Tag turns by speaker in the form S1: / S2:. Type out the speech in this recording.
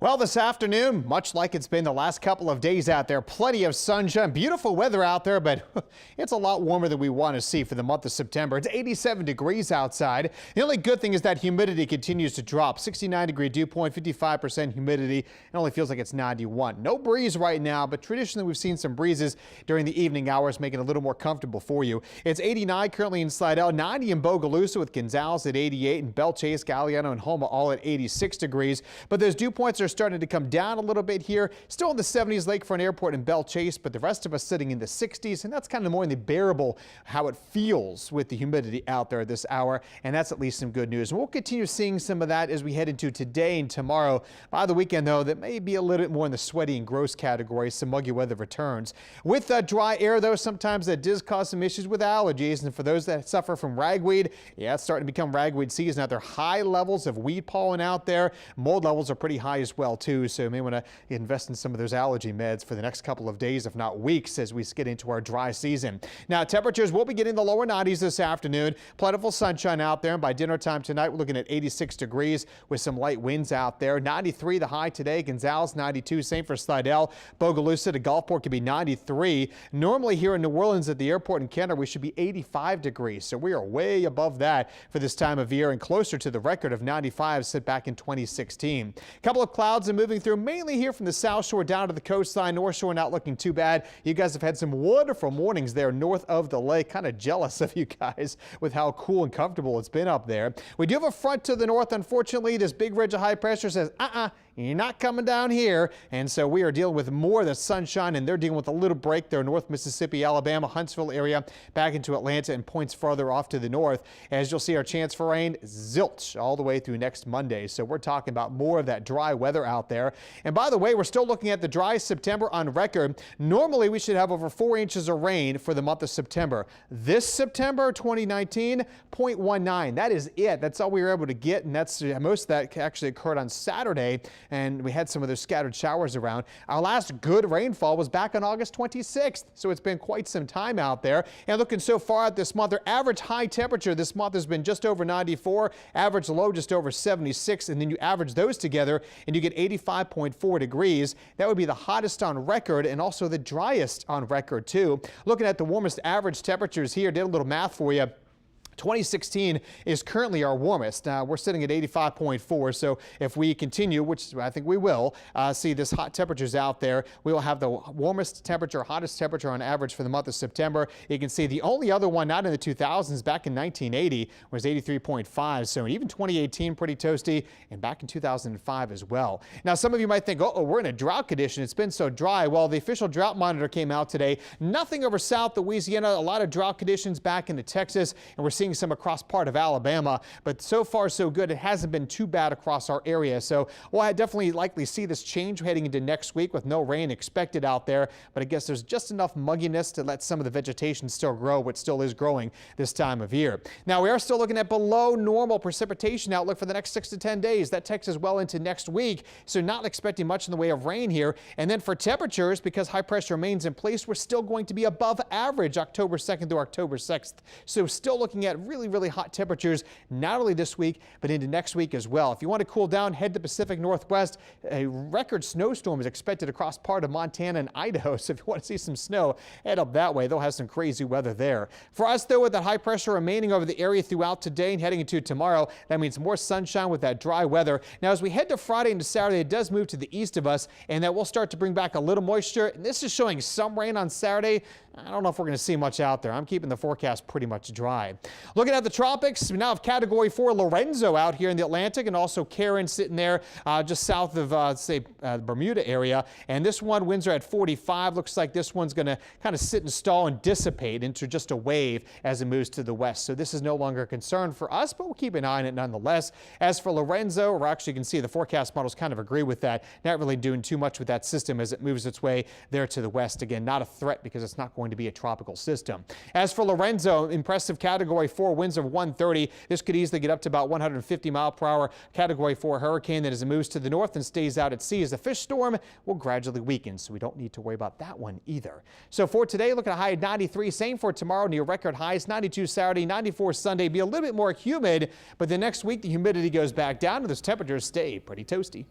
S1: Well, this afternoon, much like it's been the last couple of days out there, plenty of sunshine, beautiful weather out there, but it's a lot warmer than we want to see for the month of September. It's 87 degrees outside. The only good thing is that humidity continues to drop. 69-degree dew point, 55% humidity. It only feels like it's 91. No breeze right now, but traditionally we've seen some breezes during the evening hours, making it a little more comfortable for you. It's 89 currently in Slidell, 90 in Bogalusa with Gonzales at 88, and Belle Chase, Galliano, and Homa all at 86 degrees. But those dew points are starting to come down a little bit here. Still in the 70s, Lakefront Airport and Belle Chase, but the rest of us sitting in the 60s, and that's kind of more in the bearable how it feels with the humidity out there this hour, and that's at least some good news. And we'll continue seeing some of that as we head into today and tomorrow. By the weekend, though, that may be a little bit more in the sweaty and gross category. Some muggy weather returns. With dry air, though, sometimes that does cause some issues with allergies, and for those that suffer from ragweed, yeah, it's starting to become ragweed season. Now, there are high levels of weed pollen out there. Mold levels are pretty high as well, too, so you may want to invest in some of those allergy meds for the next couple of days, if not weeks, as we get into our dry season. Now, temperatures will be getting the lower 90s this afternoon. Plentiful sunshine out there, and by dinner time tonight, we're looking at 86 degrees with some light winds out there. 93 the high today. Gonzales 92, same for Slidell. Bogalusa to Gulfport could be 93. Normally here in New Orleans at the airport in Kenner, we should be 85 degrees, so we are way above that for this time of year and closer to the record of 95 set back in 2016. A couple of clouds are moving through, mainly here from the South Shore down to the coastline. North Shore not looking too bad. You guys have had some wonderful mornings there north of the lake. Kind of jealous of you guys with how cool and comfortable it's been up there. We do have a front to the north. Unfortunately, this big ridge of high pressure says, you're not coming down here. And so we are dealing with more of the sunshine, and they're dealing with a little break there, North Mississippi, Alabama, Huntsville area, back into Atlanta and points farther off to the north. As you'll see, our chance for rain, zilch, all the way through next Monday. So we're talking about more of that dry weather out there. And by the way, we're still looking at the driest September on record. Normally, we should have over 4 inches of rain for the month of September. This September 2019, 0.19. That is it. That's all we were able to get, and that's most of that actually occurred on Saturday, and we had some of those scattered showers around. Our last good rainfall was back on August 26th, so it's been quite some time out there. And looking so far at this month, our average high temperature this month has been just over 94, average low just over 76, and then you average those together and you get 85.4 degrees. That would be the hottest on record and also the driest on record too. Looking at the warmest average temperatures here, did a little math for you. 2016 is currently our warmest. We're sitting at 85.4, so if we continue, which I think we will, see this hot temperatures out there, we will have the warmest temperature, hottest temperature on average for the month of September. You can see the only other one not in the 2000s back in 1980 was 83.5, so even 2018 pretty toasty, and back in 2005 as well. Now, some of you might think, oh, we're in a drought condition. It's been so dry. Well, the official drought monitor came out today. Nothing over South Louisiana, a lot of drought conditions back into Texas, and we're seeing some across part of Alabama, but so far so good. It hasn't been too bad across our area, so we'll definitely likely see this change heading into next week with no rain expected out there, but I guess there's just enough mugginess to let some of the vegetation still grow, what still is growing this time of year. Now, we are still looking at below normal precipitation outlook for the next 6 to 10 days. That takes us well into next week, so not expecting much in the way of rain here. And then for temperatures, because high pressure remains in place, we're still going to be above average October 2nd through October 6th. So still looking at really hot temperatures, not only this week, but into next week as well. If you want to cool down, head to Pacific Northwest. A record snowstorm is expected across part of Montana and Idaho. So if you want to see some snow, head up that way. They'll have some crazy weather there. For us, though, with that high pressure remaining over the area throughout today and heading into tomorrow, that means more sunshine with that dry weather. Now, as we head to Friday into Saturday, it does move to the east of us, and that will start to bring back a little moisture. And this is showing some rain on Saturday. I don't know if we're going to see much out there. I'm keeping the forecast pretty much dry. Looking at the tropics, we now have Category 4 Lorenzo out here in the Atlantic, and also Karen sitting there just south of, Bermuda area. And this one, winds are at 45. Looks like this one's going to kind of sit and stall and dissipate into just a wave as it moves to the west. So this is no longer a concern for us, but we'll keep an eye on it nonetheless. As for Lorenzo, or actually you can see the forecast models kind of agree with that. Not really doing too much with that system as it moves its way there to the west. Again, not a threat because it's not going to be a tropical system. As for Lorenzo, impressive Category 4 winds of 130. This could easily get up to about 150 mile per hour. Category 4 hurricane that as it moves to the north and stays out at sea as a fish storm will gradually weaken, so we don't need to worry about that one either. So for today, look at a high of 93. Same for tomorrow, near record highs. 92 Saturday, 94 Sunday. Be a little bit more humid, but the next week the humidity goes back down and those temperatures stay pretty toasty.